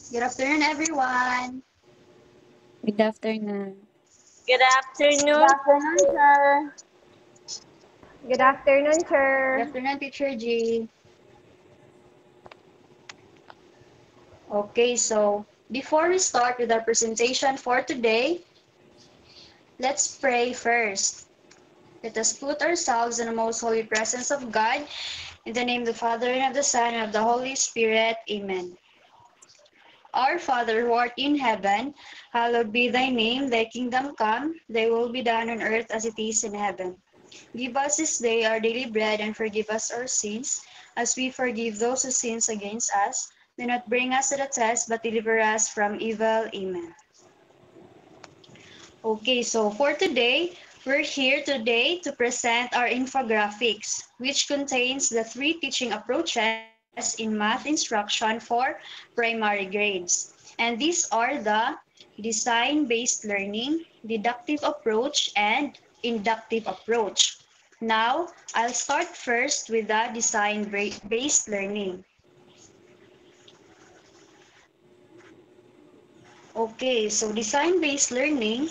Good afternoon, everyone. Good afternoon. Good Good afternoon. afternoon, sir. Good afternoon, Good sir. afternoon, Teacher G. Okay, so before we start with our presentation for today, let's pray first. Let us put ourselves in the most holy presence of God. In the name of the Father, and of the Son, and of the Holy Spirit. Amen. Our Father who art in heaven, hallowed be thy name, thy kingdom come, thy will be done on earth as it is in heaven. Give us this day our daily bread, and forgive us our sins, as we forgive those who sin against us. Do not bring us to the test, but deliver us from evil. Amen. Okay, so for today, we're here today to present our infographics, which contains the three teaching approaches in math instruction for primary grades. And these are the design-based learning, deductive approach, and inductive approach. Now, I'll start first with the design-based learning. Okay, so design-based learning,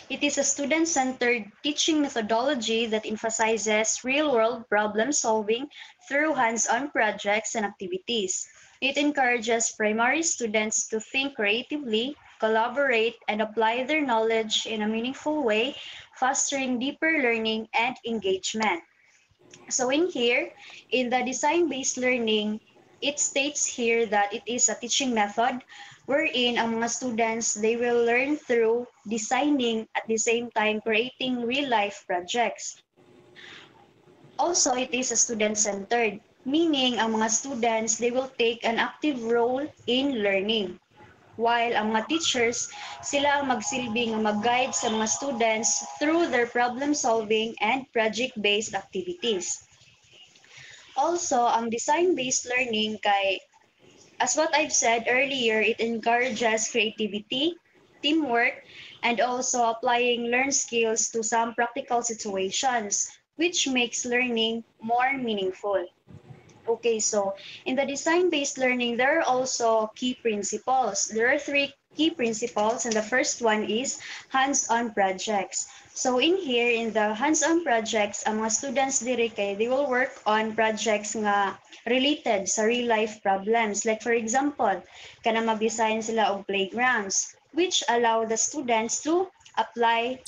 it is a student-centered teaching methodology that emphasizes real-world problem-solving through hands-on projects and activities. It encourages primary students to think creatively, collaborate, and apply their knowledge in a meaningful way, fostering deeper learning and engagement. So in here, in the design-based learning, it states here that it is a teaching method wherein ang mga students, they will learn through designing at the same time creating real-life projects. Also, it is a student-centered, meaning ang mga students, they will take an active role in learning. While ang mga teachers, sila ang magsilbing mag-guide sa mga students through their problem-solving and project-based activities. Also, ang design-based learning kay, as what I've said earlier, it encourages creativity, teamwork, and also applying learned skills to some practical situations, which makes learning more meaningful. Okay, so in the design-based learning, there are also key principles. There are three key principles, and the first one is hands-on projects. So in here, in the hands-on projects, ang mga students diri kay, they will work on projects nga related sa real-life problems. Like for example, kana mag-design sila og playgrounds, which allow the students to apply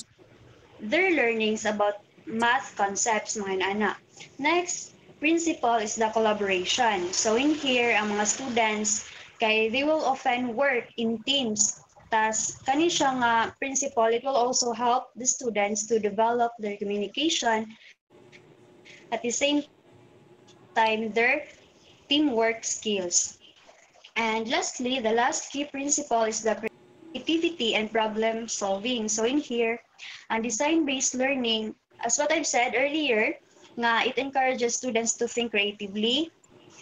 their learnings about math concepts, mga inana. Next principle is the collaboration. So in here, ang mga students, kay they will often work in teams. Tas kani siya nga principle, it will also help the students to develop their communication at the same time their teamwork skills. And lastly, the last key principle is the creativity and problem solving. So in here, ang design-based learning, as what I've said earlier, nga it encourages students to think creatively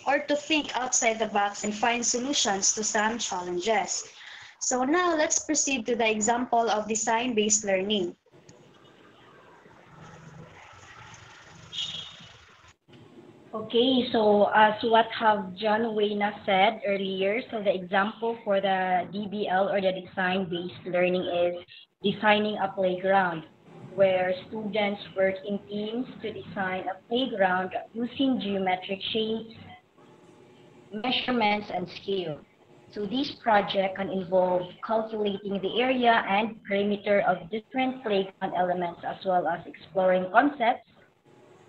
or to think outside the box and find solutions to some challenges. So now let's proceed to the example of design-based learning. Okay, so as what have John Wayne said earlier, so the example for the DBL or the design-based learning is designing a playground, where students work in teams to design a playground using geometric shapes, measurements, and scale. So this project can involve calculating the area and perimeter of different playground elements as well as exploring concepts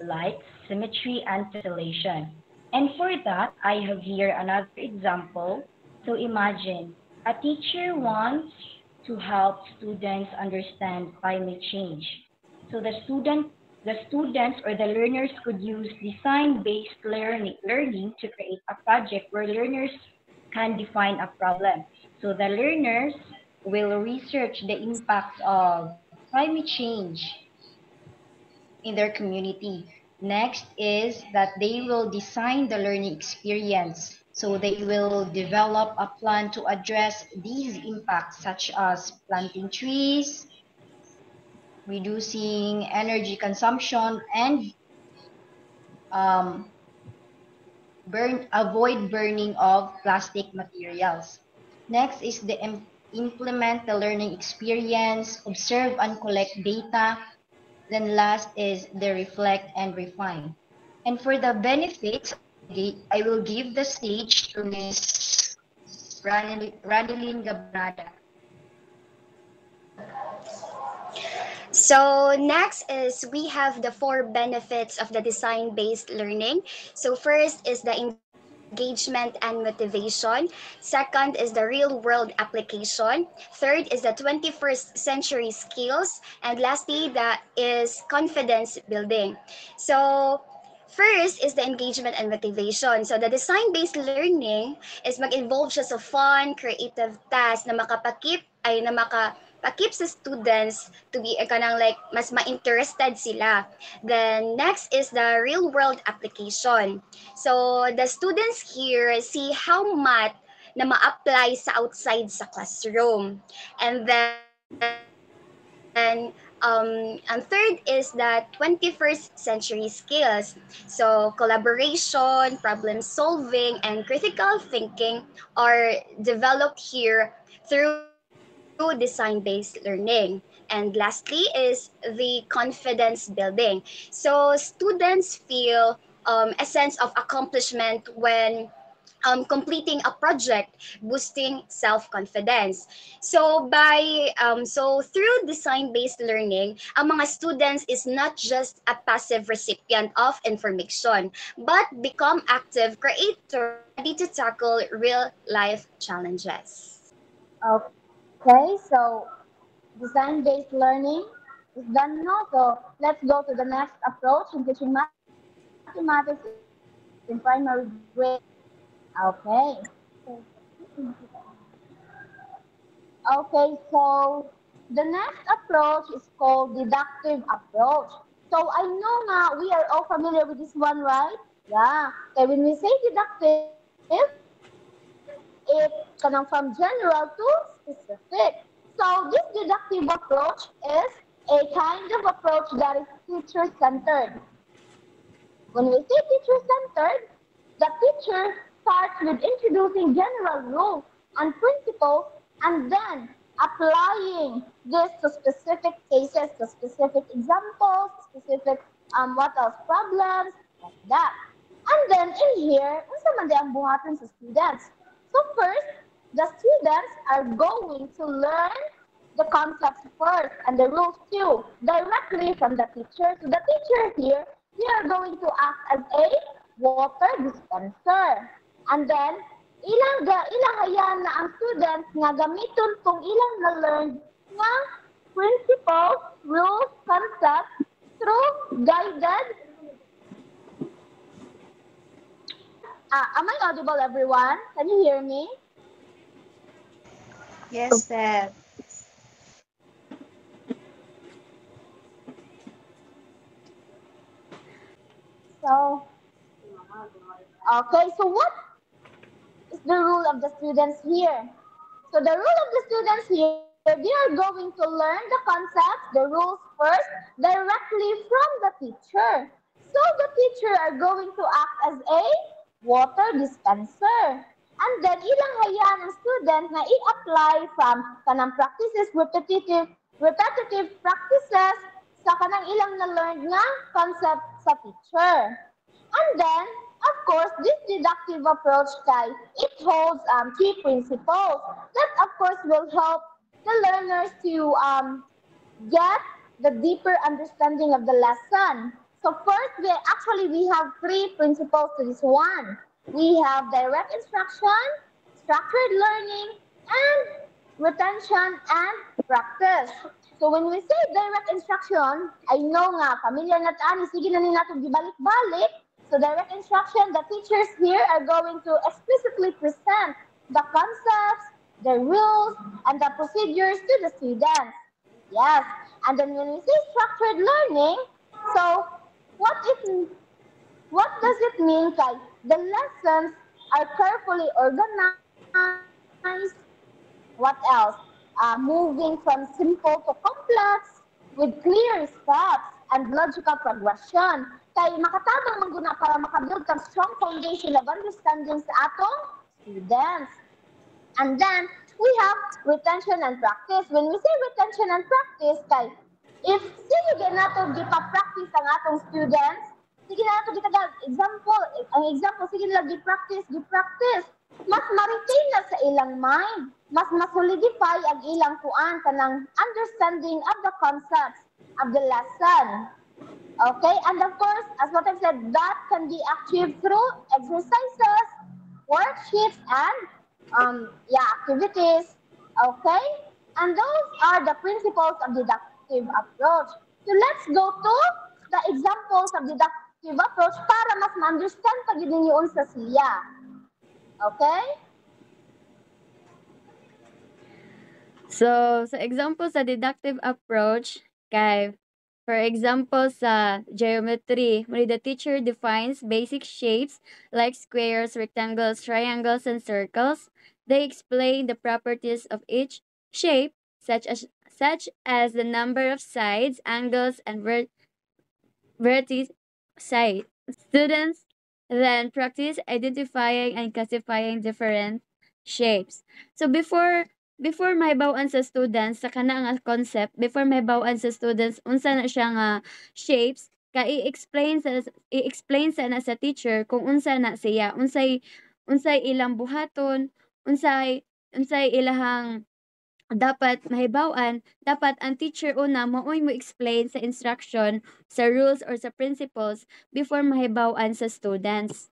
light, symmetry, and tessellation. And for that, I have here another example. So imagine a teacher wants to help students understand climate change. So the students or the learners could use design-based learning to create a project where learners can define a problem. So the learners will research the impacts of climate change in their community. Next is that they will design the learning experience. So they will develop a plan to address these impacts, such as planting trees, reducing energy consumption, and um, avoid burning of plastic materials. Next is the implement the learning experience, observe and collect data. Then last is the reflect and refine. And for the benefits, I will give the stage to Ms. Ranilyn Gabrada. So next is we have the 4 benefits of the design-based learning. So first is the engagement and motivation. Second is the real-world application. Third is the 21st century skills. And lastly, that is confidence building. So first is the engagement and motivation. So the design-based learning is mag-involve siya sa fun, creative task na makapakip sa students to be kanang like mas ma-interested sila. Then next is the real world application. So the students here see how math na ma-apply sa outside sa classroom. And third is the 21st century skills. So collaboration, problem solving, and critical thinking are developed here through design-based learning. And lastly is the confidence building. So students feel a sense of accomplishment when completing a project, boosting self-confidence. So through design-based learning, ang mga students is not just a passive recipient of information, but become active creators ready to tackle real-life challenges. Okay, so design-based learning is done now. So let's go to the next approach in teaching mathematics in primary grade. Okay. Okay, so the next approach is called deductive approach. So I know we are all familiar with this one, right? Yeah. Okay, when we say deductive, it comes from general to specific. So this deductive approach is a kind of approach that is teacher-centered. When we say teacher-centered, the teacher starts with introducing general rules and principles and then applying this to specific cases, to specific examples, specific problems, like that. And then in here, unsa man di ang buhaton sa students. So first, the students are going to learn the concepts first and the rules too, directly from the teacher. So the teacher here, they are going to act as a water dispenser. And then, ilang hayan na ang students nga gamiton kung ilang na-learn nga principles, rules, concepts through guided. Am I audible, everyone? Can you hear me? Yes, sir. So, okay, so what is the rule of the students here? So the rule of the students here, they are going to learn the concepts, the rules first, directly from the teacher. So the teacher are going to act as a water dispenser. And then ilang hayaan ang student na i-apply from kanang practices, repetitive practices sa kanang ilang na-learned nga concept sa teacher. And then, of course, this deductive approach, it holds 3 principles that, of course, will help the learners to get the deeper understanding of the lesson. So first, we have 3 principles to this one. We have direct instruction, structured learning, and retention and practice. So when we say direct instruction, I know nga, familiar na taan, sige na nila itong gibalik-balik. So direct instruction, the teachers here are going to explicitly present the concepts, the rules, and the procedures to the students. Yes, and then when we say structured learning, so what does it mean? The lessons are carefully organized. What else? Moving from simple to complex with clear steps and logical progression. kay makatabang mangguna para makabuild kang strong foundation of understanding sa atong students. And then, we have retention and practice. When we say retention and practice, kay, if sige nato gipa-practice ang atong students, sige na nato gitagal, example, ang example, sige nila gi-practice, mas ma-retain na sa ilang mind, mas solidify ang ilang kuan kanang understanding of the concepts of the lesson. Okay, and of course, as what I've said, that can be achieved through exercises, worksheets, and activities. Okay, and those are the principles of deductive approach. So let's go to the examples of deductive approach para mas ma-understand pag ninyo sa siya. Okay? So, sa example sa deductive approach, kay for example sa geometry, when the teacher defines basic shapes like squares, rectangles, triangles, and circles, they explain the properties of each shape, such as the number of sides, angles, and vertices. Students then practice identifying and classifying different shapes. So before mahibaw-an sa students sa kana nga concept, before mahibaw-an sa students unsa na siya nga shapes, i-explain sa na sa teacher kung unsa na siya, unsay ilang buhaton, unsay ilahang dapat mahibaw-an, dapat ang teacher una maoy mo explain sa instruction, sa rules or sa principles before mahibaw-an sa students.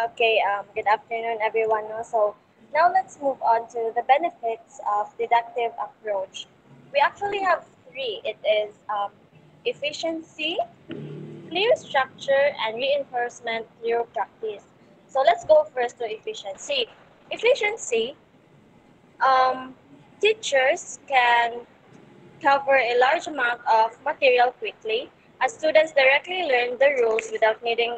Okay, good afternoon everyone. So now let's move on to the benefits of deductive approach. We actually have three. It is efficiency, clear structure, and reinforcement through practice. So let's go first to efficiency. Efficiency, teachers can cover a large amount of material quickly as students directly learn the rules without needing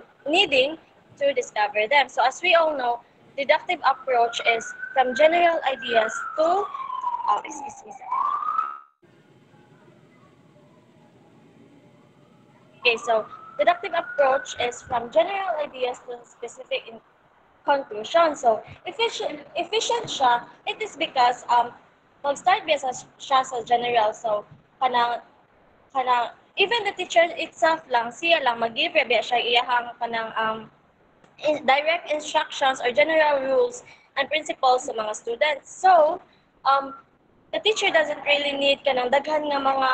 to discover them. So as we all know, deductive approach is from general ideas to, Okay, so deductive approach is from general ideas to specific conclusion. So efficient siya, it is because mag-start siya sa general. So kanang even the teacher itself lang, siya lang mag-give siya iyahang kanang direct instructions or general rules and principles sa mga students. So the teacher doesn't really need kanang daghan nga mga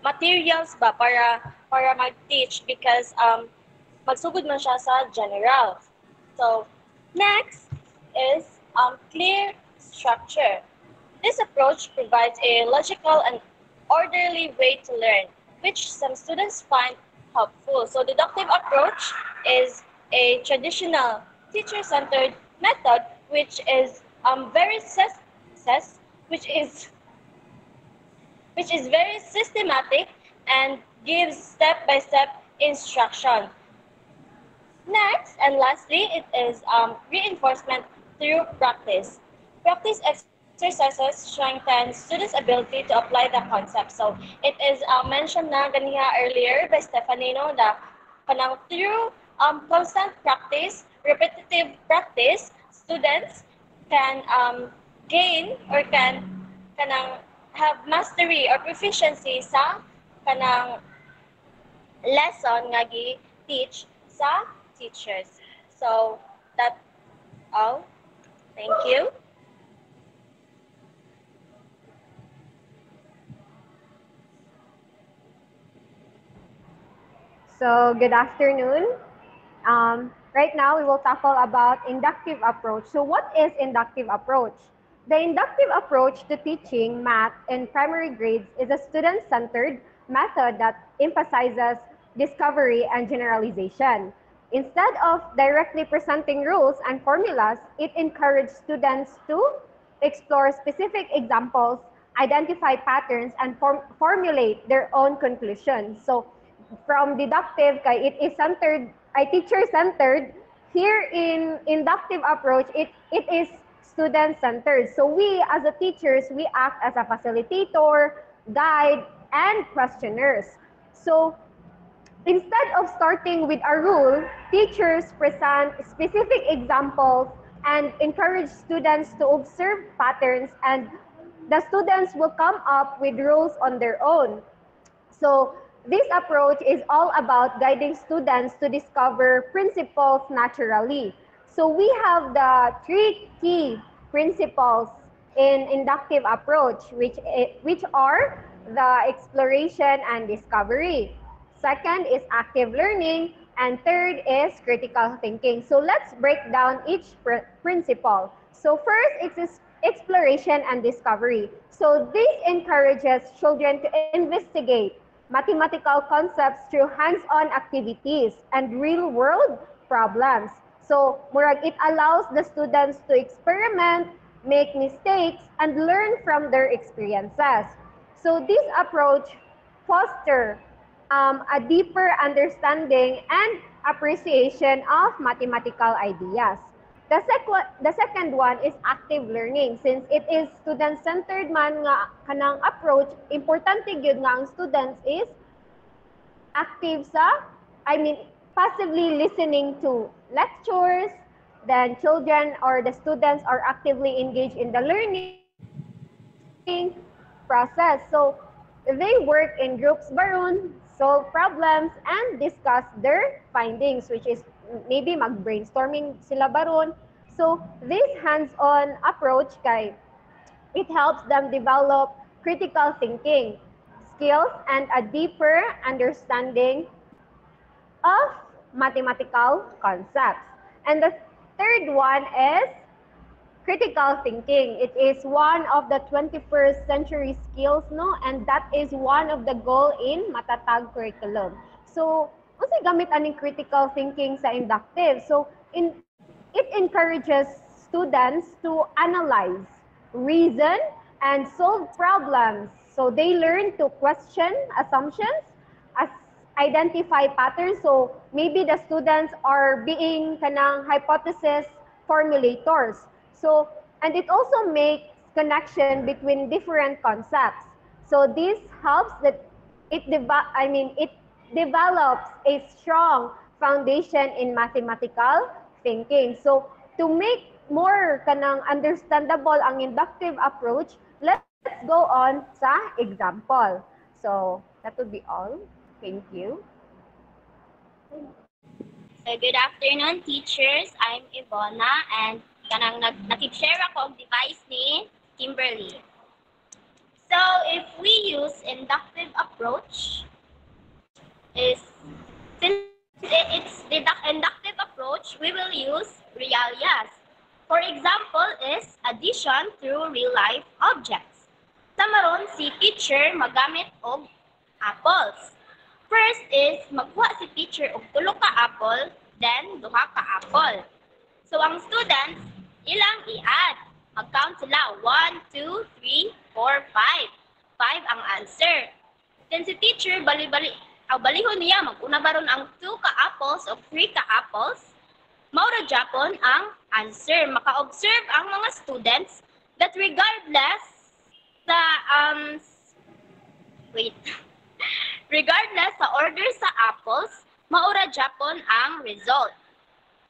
materials ba para mag-teach because magsugod man siya sa general. So next is clear structure. This approach provides a logical and orderly way to learn, which some students find helpful. So deductive approach is a traditional teacher-centered method which is very systematic and gives step-by-step instruction. Next and lastly, it is reinforcement through practice. Practice exercises strengthen students' ability to apply the concept. So it is mentioned na ganiha earlier by Stephanie, no, that through constant practice, repetitive practice, students can gain or can have mastery or proficiency sa kanang lesson nga gi-teach sa teachers. So that's all. Thank you. So, good afternoon. Right now, we will tackle about inductive approach. So, what is inductive approach? The inductive approach to teaching math in primary grades is a student-centered method that emphasizes discovery and generalization. Instead of directly presenting rules and formulas, it encourages students to explore specific examples, identify patterns, and formulate their own conclusions. So, from deductive, it is centered, teacher-centered. Here in inductive approach, it is student-centered. So we, as a teachers, we act as a facilitator, guide, and questioners. So instead of starting with a rule, teachers present specific examples and encourage students to observe patterns, and the students will come up with rules on their own. So this approach is all about guiding students to discover principles naturally. So we have the three key principles in inductive approach, which are the exploration and discovery. Second is active learning, and third is critical thinking. So let's break down each principle. So first, it's exploration and discovery. So this encourages children to investigate mathematical concepts through hands-on activities and real-world problems. So murag it allows the students to experiment, make mistakes, and learn from their experiences. So this approach foster a deeper understanding and appreciation of mathematical ideas. The second one is active learning. Since it is student-centered man nga kanang approach, importante gyud nga ang students is active sa, passively listening to lectures, then children or the students are actively engaged in the learning process. So they work in groups baron, solve problems, and discuss their findings, which is maybe mag-brainstorming sila baron. So this hands-on approach kay it helps them develop critical thinking skills and a deeper understanding of mathematical concepts. And the third one is critical thinking. It is one of the 21st century skills, no? And that is one of the goal in Matatag curriculum. So, kasi gamit aning critical thinking sa inductive. So, it encourages students to analyze, reason, and solve problems. So, they learn to question assumptions, identify patterns. So, maybe the students are being kanang hypothesis formulators. So, and it also makes connection between different concepts. So this helps that it develops a strong foundation in mathematical thinking. So to make more kanang understandable ang inductive approach, let's go on sa example. So that would be all. Thank you. So good afternoon, teachers. I'm Ivona, and kanang nag-share ako ang device ni Kimberly. So if we use inductive approach, since it's the inductive approach, we will use realias. For example is addition through real-life objects. Samaron si teacher magamit og apples. First is magkuha si teacher og 3 ka apple, then 2 ka apple. So ang students ilang i-add. Mag-count sila. 1, 2, 3, 4, 5. 5 ang answer. Then si teacher, balihon niya. Mag-una baron ang 2 ka apples o 3 ka apples. Maura Japon ang answer. Maka-observe ang mga students that regardless sa, regardless sa order sa apples, maura Japon ang result.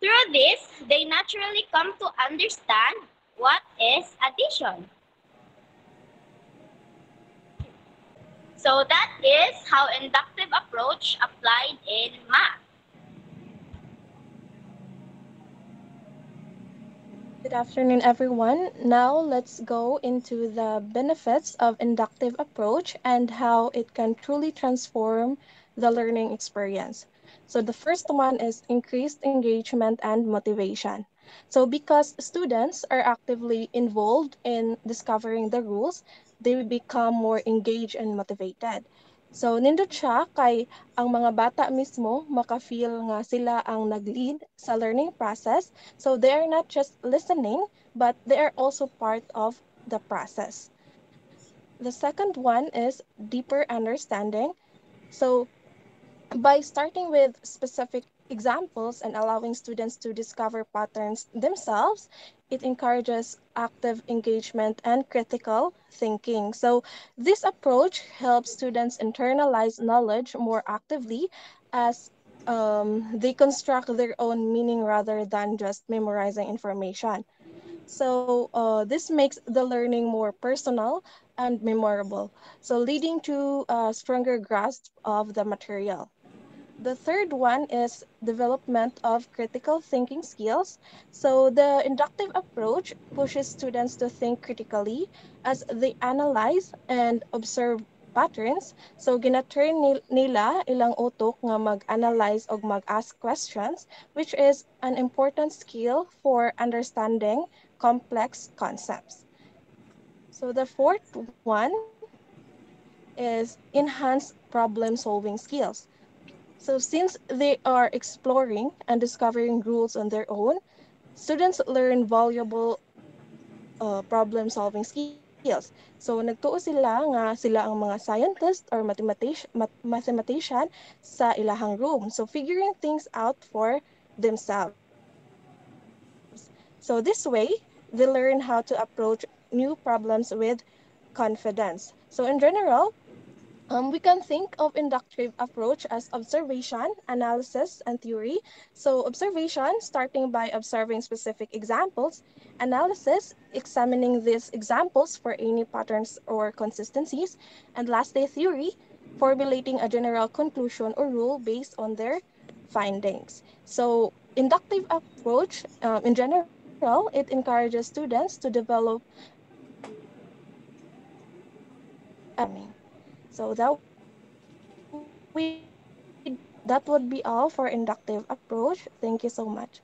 Through this, they naturally come to understand what is addition. So that is how inductive approach applied in math. Good afternoon, everyone. Now let's go into the benefits of inductive approach and how it can truly transform the learning experience. So the first one is increased engagement and motivation. So because students are actively involved in discovering the rules, they become more engaged and motivated. So nindot siya kay ang mga bata mismo maka-feel nga sila ang nag-lead sa learning process. So they are not just listening, but they are also part of the process. The second one is deeper understanding. So by starting with specific examples and allowing students to discover patterns themselves, it encourages active engagement and critical thinking. So this approach helps students internalize knowledge more actively as they construct their own meaning rather than just memorizing information. So this makes the learning more personal and memorable, so leading to a stronger grasp of the material. The third one is development of critical thinking skills. So the inductive approach pushes students to think critically as they analyze and observe patterns. So gina-train nila ilang utok nga mag-analyze o mag-ask questions, which is an important skill for understanding complex concepts. So the fourth one is enhanced problem-solving skills. So since they are exploring and discovering rules on their own, students learn valuable problem-solving skills. So nagtuo sila nga sila ang mga scientist or mathematician sa ilahang room. So figuring things out for themselves. So this way, they learn how to approach new problems with confidence. So in general, we can think of inductive approach as observation, analysis, and theory. So observation, starting by observing specific examples, analysis, examining these examples for any patterns or consistencies, and lastly, theory, formulating a general conclusion or rule based on their findings. So inductive approach, in general, it encourages students to develop So that would be all for inductive approach. Thank you so much.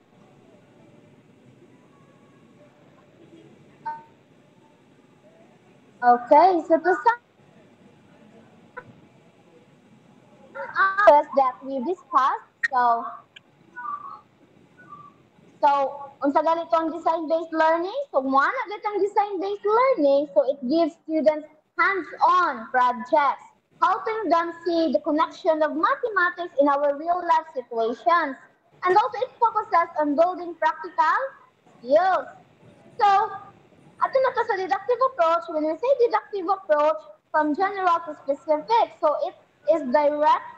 Okay, so to sum up that we discussed, unsa ganito ang design-based learning? So, one agad ang design-based learning, so it gives students hands-on projects, helping them see the connection of mathematics in our real-life situations. And also, it focuses on building practical skills. So, ato na to sa deductive approach. When we say deductive approach, from general to specific, so it is direct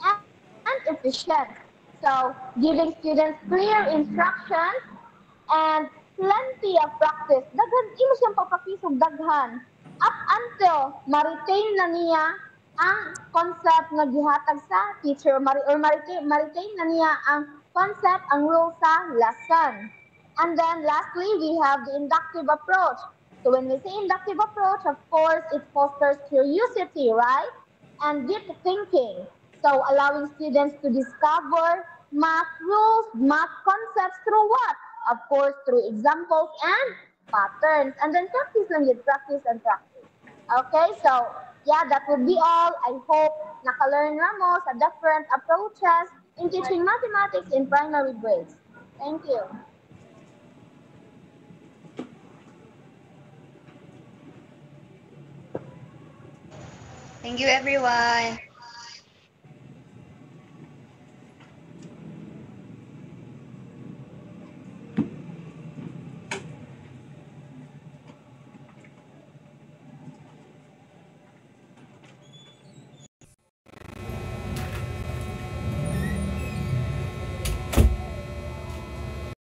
and efficient. So, giving students clear instructions and plenty of practice. Daghan, imo siyang papakisog daghan. Up until ma-retain na niya ang concept na gihatag sa teacher or ma-retain na niya ang concept, ang rule sa lesson. And then lastly, we have the inductive approach. So when we say inductive approach, of course, it fosters curiosity, right? And deep thinking. So allowing students to discover math rules, math concepts through what? Of course, through examples and patterns. And then practice lang yun, practice and practice. Okay, so yeah, that would be all. I hope naka-learn na mo sa different approaches in teaching mathematics in primary grades. Thank you. Thank you, everyone.